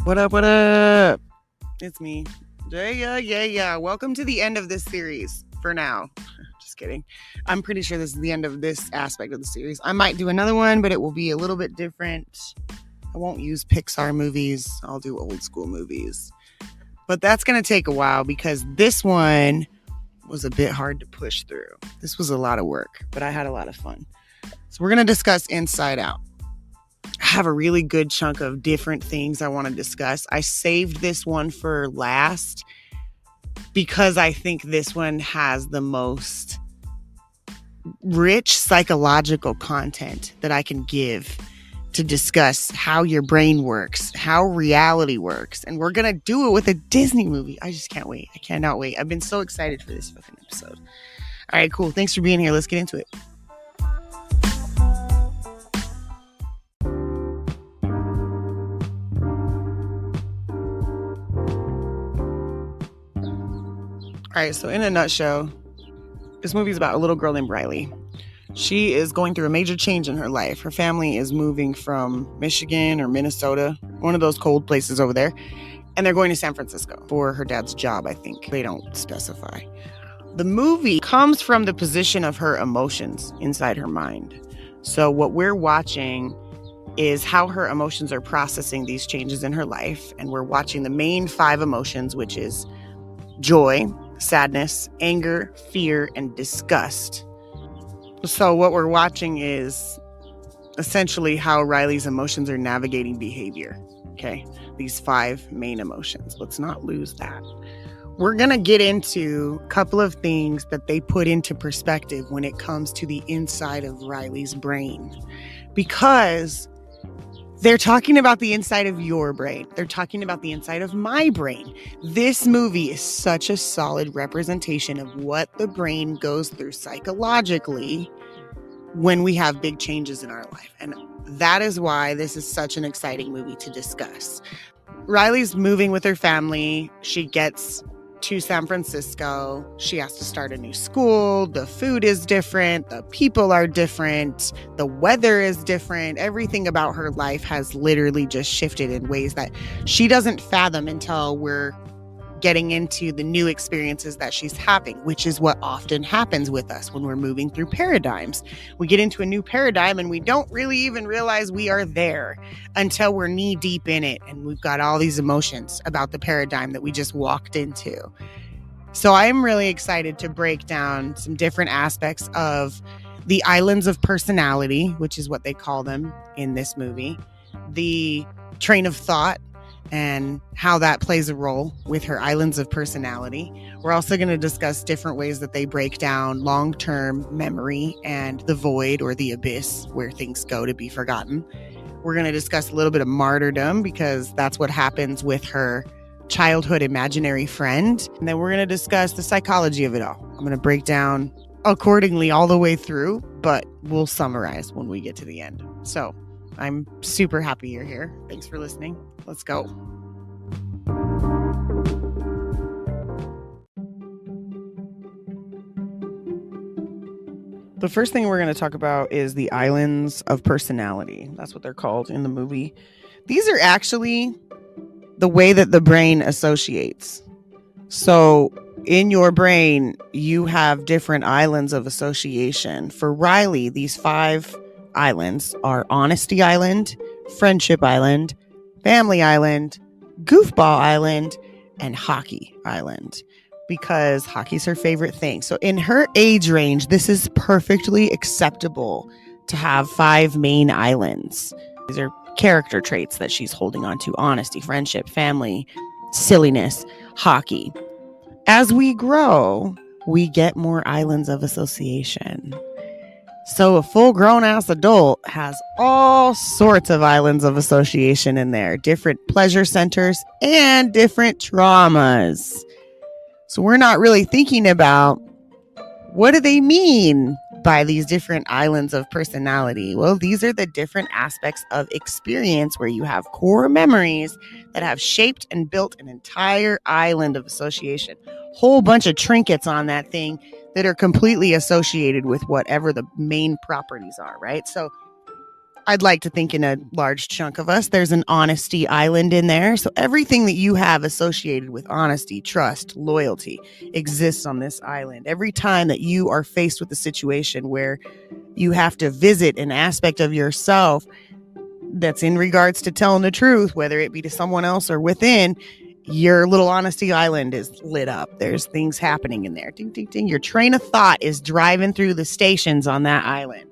What up, what up? It's me. Yeah. Welcome to the end of this series for now. Just kidding. I'm pretty sure this is the end of this aspect of the series. I might do another one, but it will be a little bit different. I won't use Pixar movies. I'll do old school movies. But that's going to take a while because this one was a bit hard to push through. This was a lot of work, but I had a lot of fun. So we're going to discuss Inside Out. I have a really good chunk of different things I want to discuss. I saved this one for last because I think this one has the most rich psychological content that I can give to discuss how your brain works, how reality works. And we're going to do it with a Disney movie. I just can't wait. I cannot wait. I've been so excited for this fucking episode. All right, cool. Thanks for being here. Let's get into it. All right, so in a nutshell, this movie is about a little girl named Riley. She is going through a major change in her life. Her family is moving from Michigan or Minnesota, one of those cold places over there, and they're going to San Francisco for her dad's job, I think. They don't specify. The movie comes from the position of her emotions inside her mind. So what we're watching is how her emotions are processing these changes in her life, and we're watching the main 5 emotions, which is joy, sadness, anger, fear, and disgust. So what we're watching is essentially how Riley's emotions are navigating behavior. Okay, these 5 main emotions. Let's not lose that. We're going to get into a couple of things that they put into perspective when it comes to the inside of Riley's brain. Because they're talking about the inside of your brain. They're talking about the inside of my brain. This movie is such a solid representation of what the brain goes through psychologically when we have big changes in our life. And that is why this is such an exciting movie to discuss. Riley's moving with her family. She gets to San Francisco. She has to start a new school. The food is different. The people are different. The weather is different. Everything about her life has literally just shifted in ways that she doesn't fathom until we're getting into the new experiences that she's having, which is what often happens with us when we're moving through paradigms. We get into a new paradigm and we don't really even realize we are there until we're knee deep in it and we've got all these emotions about the paradigm that we just walked into. So I'm really excited to break down some different aspects of the islands of personality, which is what they call them in this movie, the train of thought, and how that plays a role with her islands of personality. We're also going to discuss different ways that they break down long-term memory and the void or the abyss where things go to be forgotten. We're going to discuss a little bit of martyrdom because that's what happens with her childhood imaginary friend. And then we're going to discuss the psychology of it all. I'm going to break down accordingly all the way through, but we'll summarize when we get to the end. So I'm super happy you're here. Thanks for listening. Let's go. The first thing we're going to talk about is the islands of personality. That's what they're called in the movie. These are actually the way that the brain associates. So in your brain, you have different islands of association. For Riley, these 5 islands are Honesty Island, Friendship Island, Family Island, Goofball Island, and Hockey Island, because hockey's her favorite thing. So in her age range, this is perfectly acceptable to have 5 main islands. These are character traits that she's holding on to: honesty, friendship, family, silliness, hockey. As we grow, we get more islands of association. So a full-grown ass adult has all sorts of islands of association in there, different pleasure centers and different traumas. So we're not really thinking about what do they mean by these different islands of personality. Well, these are the different aspects of experience where you have core memories that have shaped and built an entire island of association. Whole bunch of trinkets on that thing that are completely associated with whatever the main properties are, right? So I'd like to think in a large chunk of us, there's an honesty island in there. So everything that you have associated with honesty, trust, loyalty exists on this island. Every time that you are faced with a situation where you have to visit an aspect of yourself that's in regards to telling the truth, whether it be to someone else or within, your little honesty island is lit up. There's things happening in there. Ding, ding, ding. Your train of thought is driving through the stations on that island.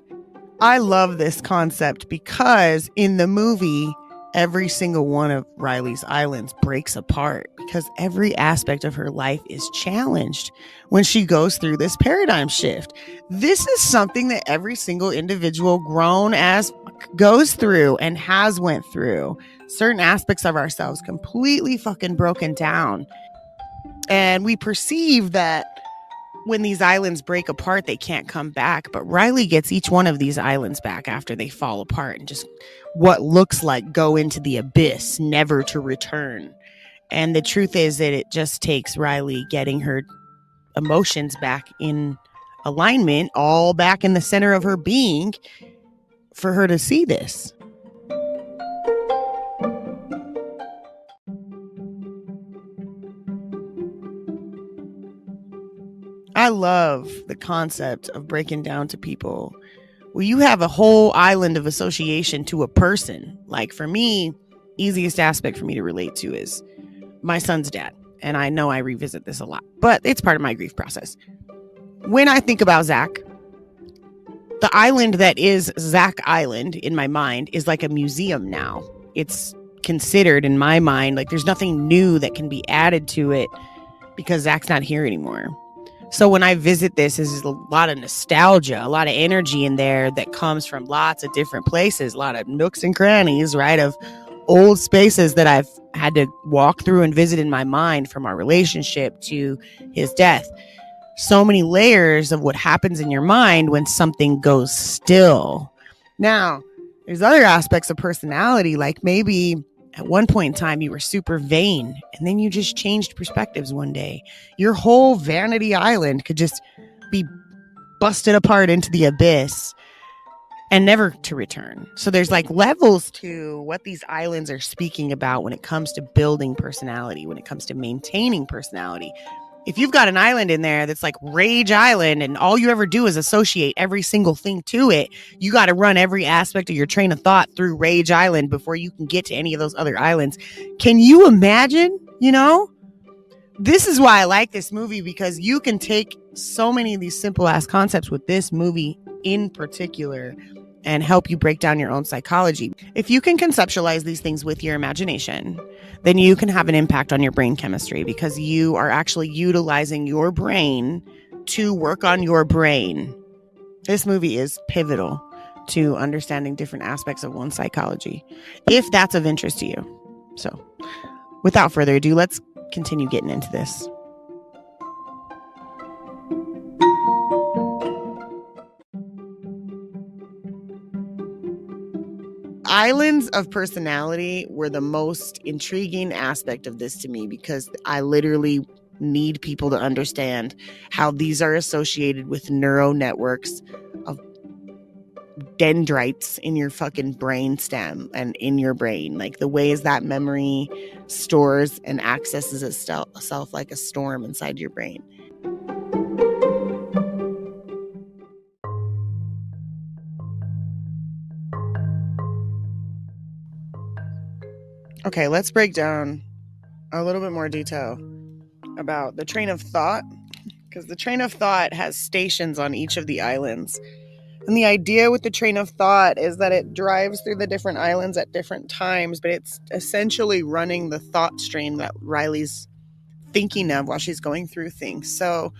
I love this concept because in the movie, every single one of Riley's islands breaks apart because every aspect of her life is challenged when she goes through this paradigm shift. This is something that every single individual grown as goes through and has went through. Certain aspects of ourselves completely fucking broken down. And we perceive that when these islands break apart, they can't come back. But Riley gets each one of these islands back after they fall apart and just what looks like go into the abyss, never to return. And the truth is that it just takes Riley getting her emotions back in alignment, all back in the center of her being, for her to see this. I love the concept of breaking down to people where you have a whole island of association to a person. Like for me, easiest aspect for me to relate to is my son's dad. And I know I revisit this a lot, but it's part of my grief process. When I think about Zach, the island that is Zach Island in my mind is like a museum now. It's considered in my mind like there's nothing new that can be added to it because Zach's not here anymore. So when I visit this, there's a lot of nostalgia, a lot of energy in there that comes from lots of different places, a lot of nooks and crannies, right, of old spaces that I've had to walk through and visit in my mind, from our relationship to his death. So many layers of what happens in your mind when something goes still. Now, there's other aspects of personality, like maybe at one point in time, you were super vain, and then you just changed perspectives one day. Your whole vanity island could just be busted apart into the abyss and never to return. So there's like levels to what these islands are speaking about when it comes to building personality, when it comes to maintaining personality. If you've got an island in there that's like Rage Island and all you ever do is associate every single thing to it, you got to run every aspect of your train of thought through Rage Island before you can get to any of those other islands. Can you imagine? You know, this is why I like this movie, because you can take so many of these simple ass concepts with this movie in particular and help you break down your own psychology. If you can conceptualize these things with your imagination, then you can have an impact on your brain chemistry, because you are actually utilizing your brain to work on your brain. This movie is pivotal to understanding different aspects of one's psychology, if that's of interest to you. So without further ado, let's continue getting into this. Islands of personality were the most intriguing aspect of this to me, because I literally need people to understand how these are associated with neural networks of dendrites in your fucking brain stem and in your brain, like the ways that memory stores and accesses itself like a storm inside your brain. Okay, let's break down a little bit more detail about the train of thought, because the train of thought has stations on each of the islands. And the idea with the train of thought is that it drives through the different islands at different times, but it's essentially running the thought stream that Riley's thinking of while she's going through things. So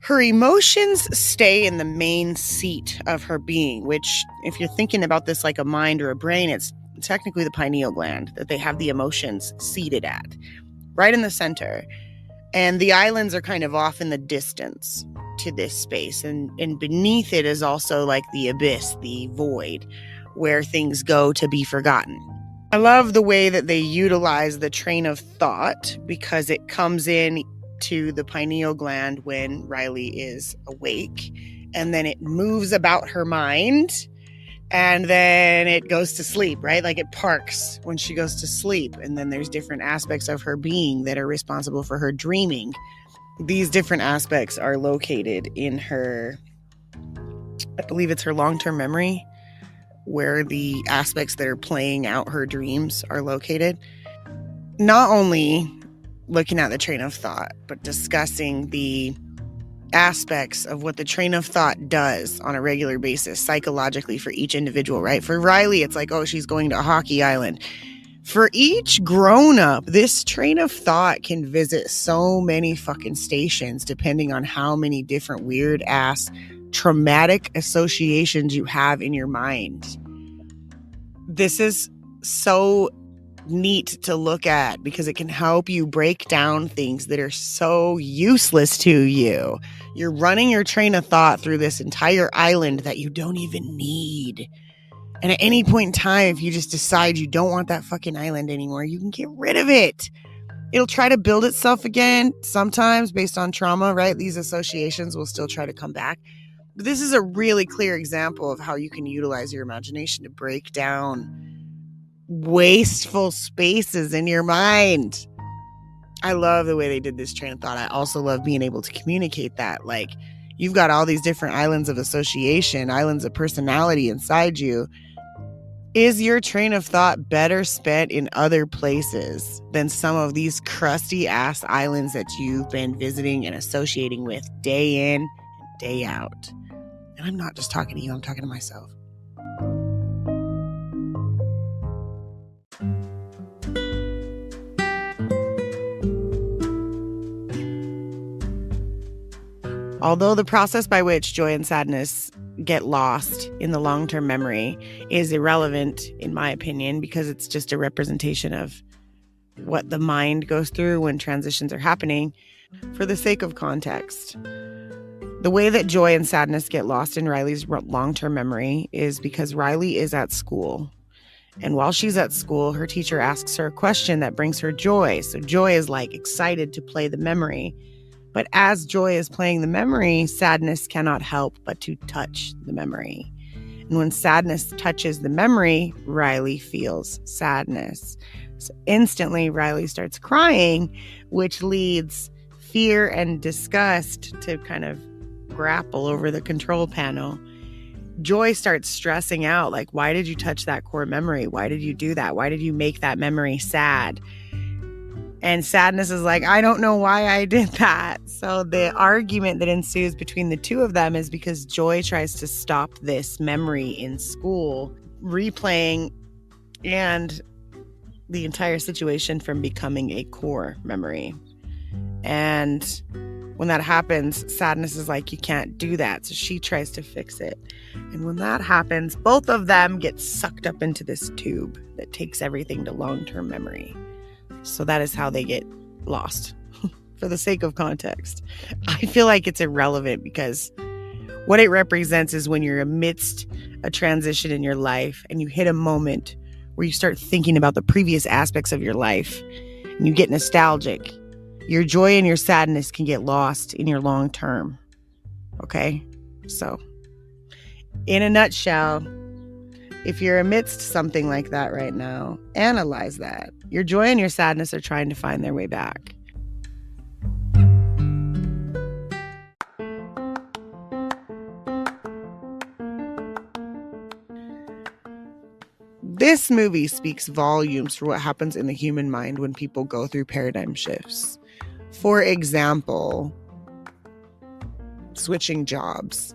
her emotions stay in the main seat of her being, which, if you're thinking about this like a mind or a brain, it's technically the pineal gland that they have the emotions seated at, right in the center. And the islands are kind of off in the distance to this space. And beneath it is also like the abyss, the void, where things go to be forgotten. I love the way that they utilize the train of thought, because it comes in to the pineal gland when Riley is awake, and then it moves about her mind And then it goes to sleep, right? Like it parks when she goes to sleep. And then there's different aspects of her being that are responsible for her dreaming. These different aspects are located in her, I believe it's her long-term memory, where the aspects that are playing out her dreams are located. Not only looking at the train of thought, but discussing the aspects of what the train of thought does on a regular basis psychologically for each individual, right? For Riley, it's like, oh, she's going to a hockey island. For each grown-up, this train of thought can visit so many fucking stations depending on how many different weird-ass traumatic associations you have in your mind. This is so neat to look at because it can help you break down things that are so useless to you. You're running your train of thought through this entire island that you don't even need. And at any point in time, if you just decide you don't want that fucking island anymore, you can get rid of it. It'll try to build itself again, sometimes based on trauma, right? These associations will still try to come back. But this is a really clear example of how you can utilize your imagination to break down wasteful spaces in your mind. I love the way they did this train of thought. I also love being able to communicate that. Like, you've got all these different islands of association, islands of personality inside you. Is your train of thought better spent in other places than some of these crusty ass islands that you've been visiting and associating with day in and day out? And I'm not just talking to you, I'm talking to myself. Although the process by which joy and sadness get lost in the long-term memory is irrelevant, in my opinion, because it's just a representation of what the mind goes through when transitions are happening, for the sake of context. The way that joy and sadness get lost in Riley's long-term memory is because Riley is at school. And while she's at school, her teacher asks her a question that brings her joy. So joy is like excited to play the memory. But as joy is playing the memory, sadness cannot help but to touch the memory. And when sadness touches the memory, Riley feels sadness. So instantly, Riley starts crying, which leads fear and disgust to kind of grapple over the control panel. Joy starts stressing out, like, why did you touch that core memory? Why did you do that? Why did you make that memory sad? And sadness is like, I don't know why I did that. So the argument that ensues between the two of them is because Joy tries to stop this memory in school, replaying and the entire situation from becoming a core memory. And when that happens, sadness is like, you can't do that. So she tries to fix it. And when that happens, both of them get sucked up into this tube that takes everything to long-term memory. So that is how they get lost. For the sake of context, I feel like it's irrelevant because what it represents is when you're amidst a transition in your life and you hit a moment where you start thinking about the previous aspects of your life and you get nostalgic. Your joy and your sadness can get lost in your long term. Okay? So, in a nutshell, if you're amidst something like that right now, analyze that. Your joy and your sadness are trying to find their way back. This movie speaks volumes for what happens in the human mind when people go through paradigm shifts. For example, switching jobs.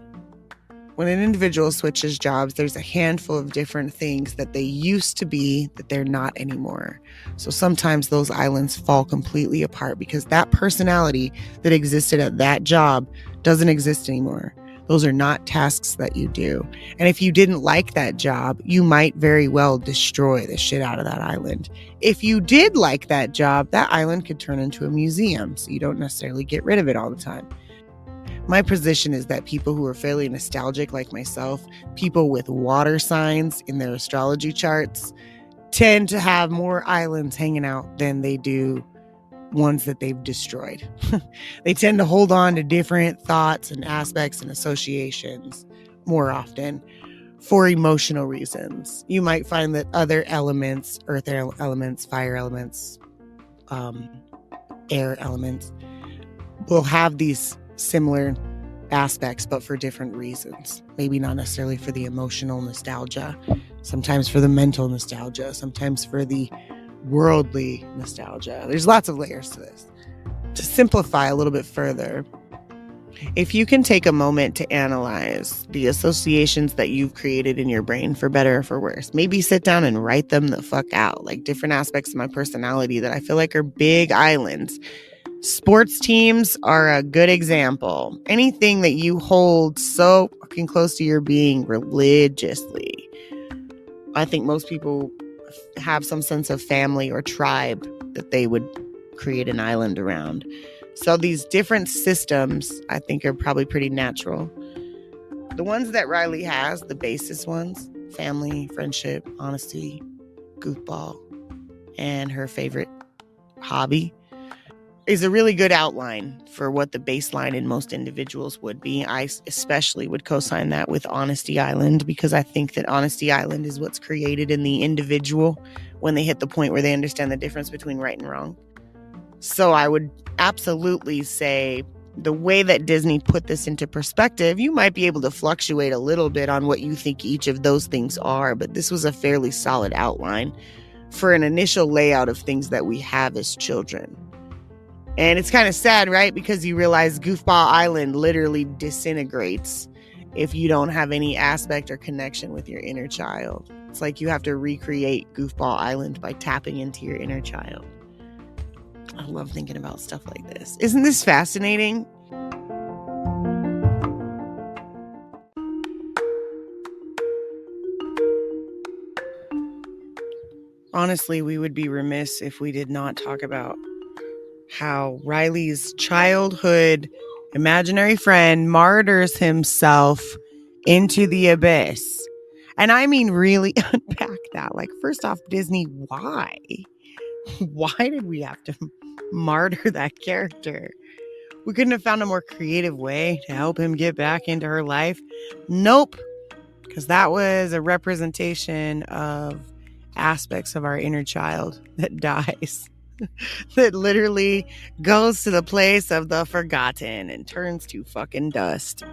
When an individual switches jobs, there's a handful of different things that they used to be that they're not anymore. So sometimes those islands fall completely apart because that personality that existed at that job doesn't exist anymore. Those are not tasks that you do. And if you didn't like that job, you might very well destroy the shit out of that island. If you did like that job, that island could turn into a museum, so you don't necessarily get rid of it all the time. My position is that people who are fairly nostalgic like myself, people with water signs in their astrology charts, tend to have more islands hanging out than they do ones that they've destroyed. They tend to hold on to different thoughts and aspects and associations more often. for emotional reasons. You might find that other elements, earth elements, fire elements, air elements, will have these similar aspects, but for different reasons. Maybe not necessarily for the emotional nostalgia, sometimes for the mental nostalgia, sometimes for the worldly nostalgia. There's lots of layers to this. To simplify a little bit further, if you can take a moment to analyze the associations that you've created in your brain, for better or for worse, maybe sit down and write them the fuck out, like different aspects of my personality that I feel like are big islands. Sports teams are a good example. Anything that you hold so fucking close to your being religiously. I think most people have some sense of family or tribe that they would create an island around. So these different systems, I think, are probably pretty natural. The ones that Riley has, the basis ones, family, friendship, honesty, goofball, and her favorite hobby, is a really good outline for what the baseline in most individuals would be. I especially would co-sign that with Honesty Island, because I think that Honesty Island is what's created in the individual when they hit the point where they understand the difference between right and wrong. So I would absolutely say the way that Disney put this into perspective, you might be able to fluctuate a little bit on what you think each of those things are, but this was a fairly solid outline for an initial layout of things that we have as children. And it's kind of sad, right? Because you realize Goofball Island literally disintegrates if you don't have any aspect or connection with your inner child. It's like you have to recreate Goofball Island by tapping into your inner child. I love thinking about stuff like this. Isn't this fascinating? Honestly, we would be remiss if we did not talk about how Riley's childhood imaginary friend martyrs himself into the abyss. And I mean, really unpack that. Like, first off, Disney, why? Why did we have to martyr that character? We couldn't have found a more creative way to help him get back into her life. Nope. Because that was a representation of aspects of our inner child that dies. That literally goes to the place of the forgotten and turns to fucking dust.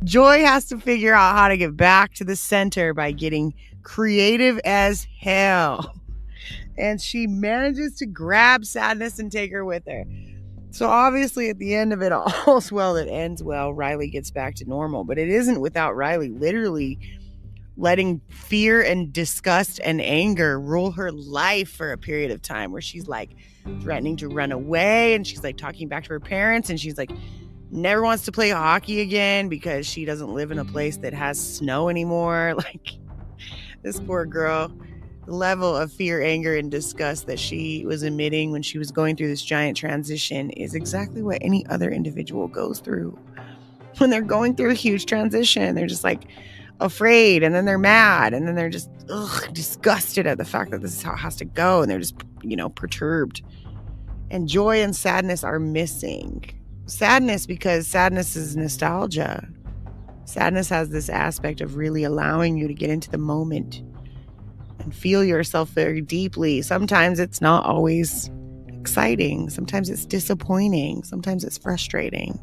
Joy has to figure out how to get back to the center by getting creative as hell. And she manages to grab Sadness and take her with her. So obviously at the end of it, all's well that ends well. Riley gets back to normal, but it isn't without Riley literally letting fear and disgust and anger rule her life for a period of time, where she's like threatening to run away, and she's like talking back to her parents, and she's like never wants to play hockey again because she doesn't live in a place that has snow anymore. Like, this poor girl, the level of fear, anger, and disgust that she was emitting when she was going through this giant transition is exactly what any other individual goes through when they're going through a huge transition. They're just like afraid, and then they're mad, and then they're just disgusted at the fact that this is how it has to go, and they're just, perturbed. And joy and sadness are missing. Sadness, because sadness is nostalgia. Sadness has this aspect of really allowing you to get into the moment and feel yourself very deeply. Sometimes it's not always exciting. Sometimes it's disappointing. Sometimes it's frustrating.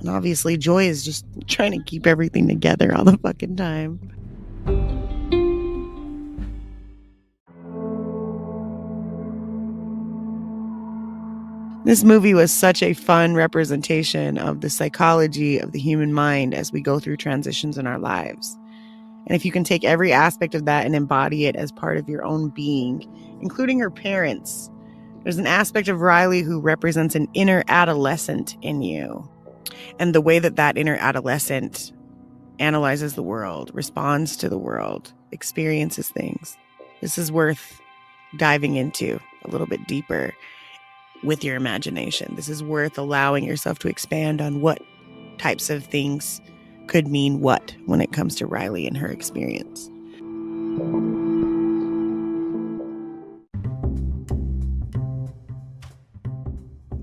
And obviously, joy is just trying to keep everything together all the fucking time. This movie was such a fun representation of the psychology of the human mind as we go through transitions in our lives. And if you can take every aspect of that and embody it as part of your own being, including her parents, there's an aspect of Riley who represents an inner adolescent in you. And the way that that inner adolescent analyzes the world, responds to the world, experiences things. This is worth diving into a little bit deeper with your imagination. This is worth allowing yourself to expand on what types of things could mean what when it comes to Riley and her experience.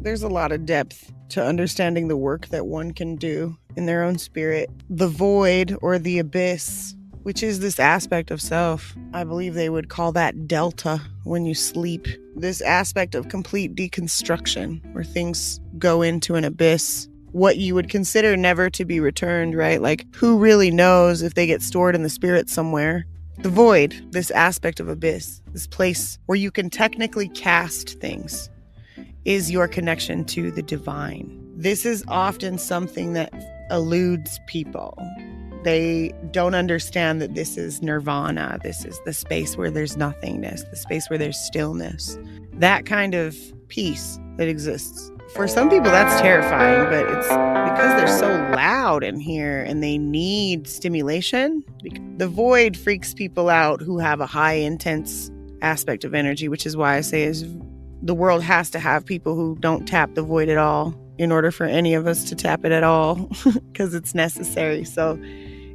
There's a lot of depth to understanding the work that one can do in their own spirit. The void or the abyss, which is this aspect of self. I believe they would call that delta when you sleep. This aspect of complete deconstruction where things go into an abyss. What you would consider never to be returned, right? Like, who really knows if they get stored in the spirit somewhere? The void, this aspect of abyss, this place where you can technically cast things, is your connection to the divine. This is often something that eludes people. They don't understand that this is nirvana. This is the space where there's nothingness, the space where there's stillness. That kind of peace that exists. For some people, that's terrifying, but it's because they're so loud in here and they need stimulation. The void freaks people out who have a high, intense aspect of energy, which is why I say is the world has to have people who don't tap the void at all in order for any of us to tap it at all, because it's necessary. So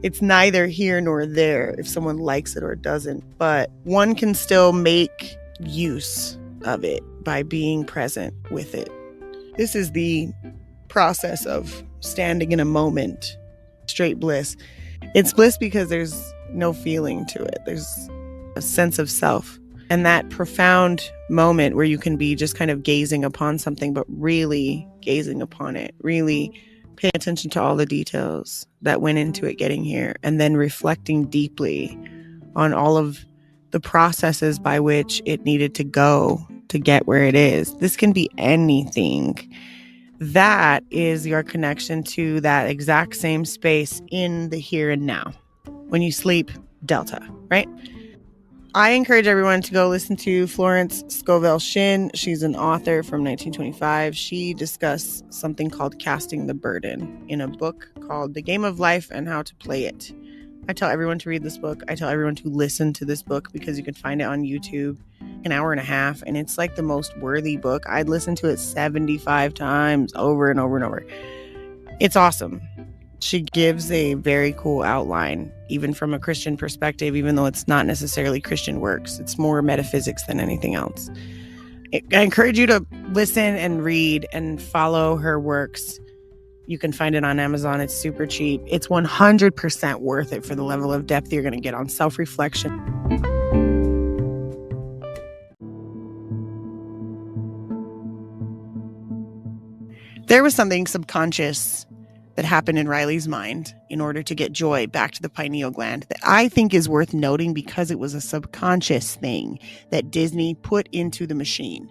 it's neither here nor there if someone likes it or doesn't, but one can still make use of it by being present with it. This is the process of standing in a moment, straight bliss. It's bliss because there's no feeling to it. There's a sense of self. And that profound moment where you can be just kind of gazing upon something, but really gazing upon it, really paying attention to all the details that went into it getting here, and then reflecting deeply on all of the processes by which it needed to go to get where it is. This can be anything. That is your connection to that exact same space in the here and now. When you sleep, delta, right? I encourage everyone to go listen to Florence Scovel Shinn. She's an author from 1925. She discussed something called casting the burden in a book called The Game of Life and How to Play It. I tell everyone to read this book. I tell everyone to listen to this book because you can find it on YouTube, an hour and a half, and it's like the most worthy book. I'd listen to it 75 times over and over and over. It's awesome. She gives a very cool outline, even from a Christian perspective, even though it's not necessarily Christian works. It's more metaphysics than anything else. I encourage you to listen and read and follow her works. You can find it on Amazon. It's super cheap. It's 100% worth it for the level of depth you're going to get on self-reflection. There was something subconscious that happened in Riley's mind in order to get joy back to the pineal gland that I think is worth noting because it was a subconscious thing that Disney put into the machine.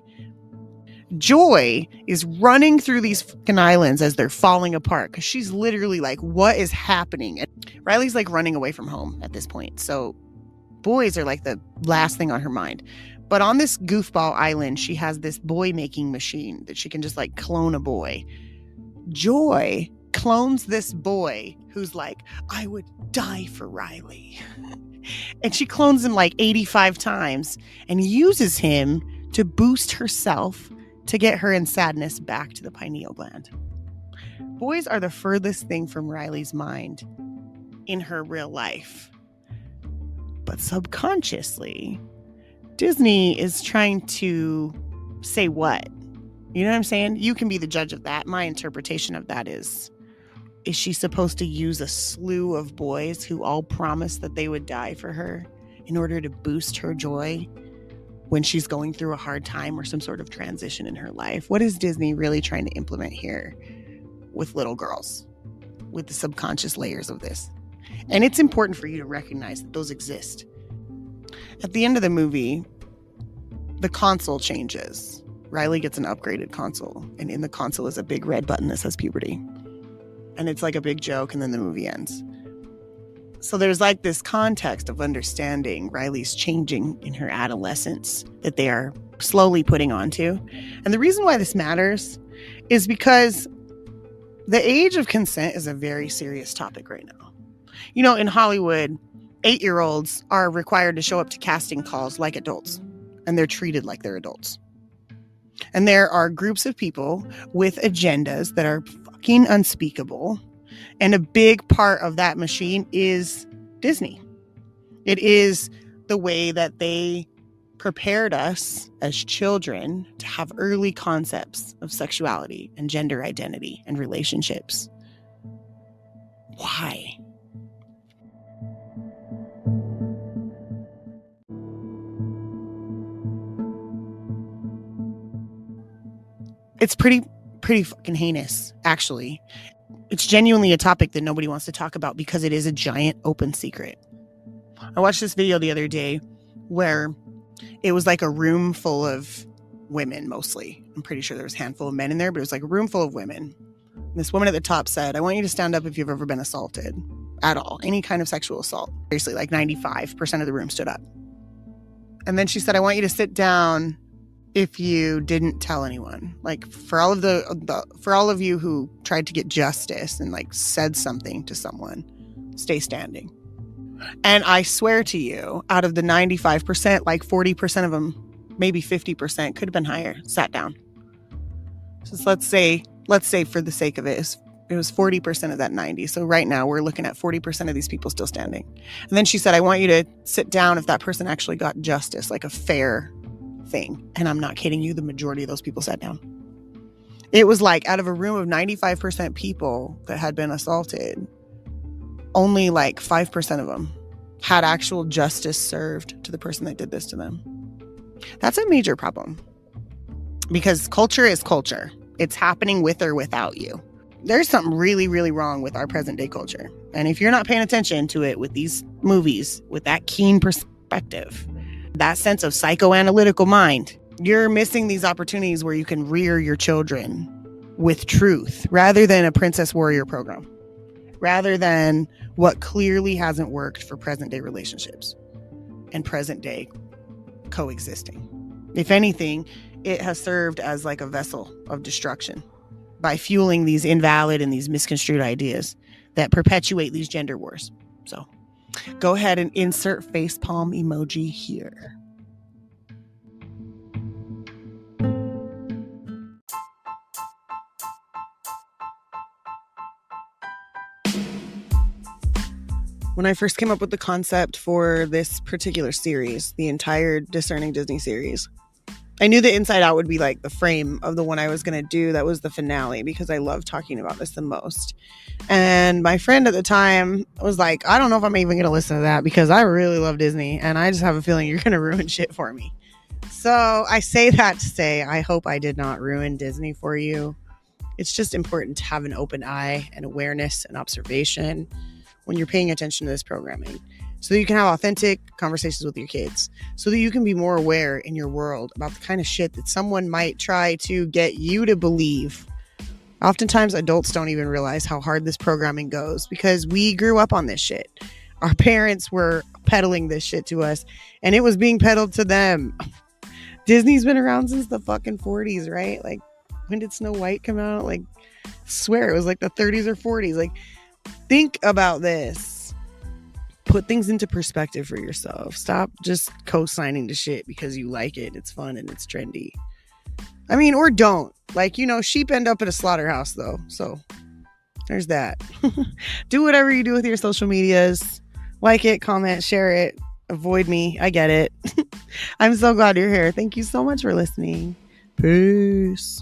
Joy is running through these fucking islands as they're falling apart because she's literally like, what is happening? And Riley's like running away from home at this point. So boys are like the last thing on her mind. But on this goofball island, she has this boy making machine that she can just like clone a boy. Joy clones this boy who's like, I would die for Riley. And she clones him like 85 times and uses him to boost herself to get her in sadness back to the pineal gland. Boys are the furthest thing from Riley's mind in her real life. But subconsciously, Disney is trying to say what? You know what I'm saying? You can be the judge of that. My interpretation of that is she supposed to use a slew of boys who all promised that they would die for her in order to boost her joy when she's going through a hard time or some sort of transition in her life? What is Disney really trying to implement here with little girls, with the subconscious layers of this? And it's important for you to recognize that those exist. At the end of the movie, the console changes. Riley gets an upgraded console, and in the console is a big red button that says puberty. And it's like a big joke, and then the movie ends. So there's like this context of understanding Riley's changing in her adolescence that they are slowly putting onto. And the reason why this matters is because the age of consent is a very serious topic right now. You know, in Hollywood, 8-year-olds are required to show up to casting calls like adults, and they're treated like they're adults. And there are groups of people with agendas that are fucking unspeakable. And a big part of that machine is Disney. It is the way that they prepared us as children to have early concepts of sexuality and gender identity and relationships. Why? It's pretty fucking heinous, actually. It's genuinely a topic that nobody wants to talk about because it is a giant open secret. I watched this video the other day where it was like a room full of women, mostly. I'm pretty sure there was a handful of men in there, but it was like a room full of women. And this woman at the top said, I want you to stand up if you've ever been assaulted at all, any kind of sexual assault. Seriously, like 95% of the room stood up. And then she said, I want you to sit down if you didn't tell anyone. Like, for all of you who tried to get justice and like said something to someone, stay standing. And I swear to you, out of the 95%, like 40% of them, maybe 50%, could have been higher, sat down. So let's say for the sake of it was 40% of that 90. So right now we're looking at 40% of these people still standing. And then she said, I want you to sit down if that person actually got justice, like a fair thing. And I'm not kidding you, the majority of those people sat down. It was like, out of a room of 95% people that had been assaulted, only like 5% of them had actual justice served to the person that did this to them. That's a major problem, because culture is culture. It's happening with or without you. There's something really, really wrong with our present day culture. And if you're not paying attention to it with these movies, with that keen perspective, that sense of psychoanalytical mind, you're missing these opportunities where you can rear your children with truth rather than a Princess Warrior program, rather than what clearly hasn't worked for present day relationships and present day coexisting. If anything, it has served as like a vessel of destruction by fueling these invalid and these misconstrued ideas that perpetuate these gender wars. So go ahead and insert facepalm emoji here. When I first came up with the concept for this particular series, the entire Discerning Disney series, I knew that Inside Out would be like the frame of the one I was going to do. That was the finale, because I love talking about this the most. And my friend at the time was like, I don't know if I'm even going to listen to that because I really love Disney and I just have a feeling you're going to ruin shit for me. So I say that to say, I hope I did not ruin Disney for you. It's just important to have an open eye and awareness and observation when you're paying attention to this programming, so that you can have authentic conversations with your kids, so that you can be more aware in your world about the kind of shit that someone might try to get you to believe. Oftentimes, adults don't even realize how hard this programming goes because we grew up on this shit. Our parents were peddling this shit to us, and it was being peddled to them. Disney's been around since the fucking 40s, right? Like, when did Snow White come out? Like, I swear it was like the 30s or 40s. Like, think about this. Put things into perspective for yourself. Stop just co-signing to shit because you like it. It's fun and it's trendy. I mean, or don't. Like, sheep end up at a slaughterhouse though. So there's that. Do whatever you do with your social medias. Like it, comment, share it. Avoid me. I get it. I'm so glad you're here. Thank you so much for listening. Peace.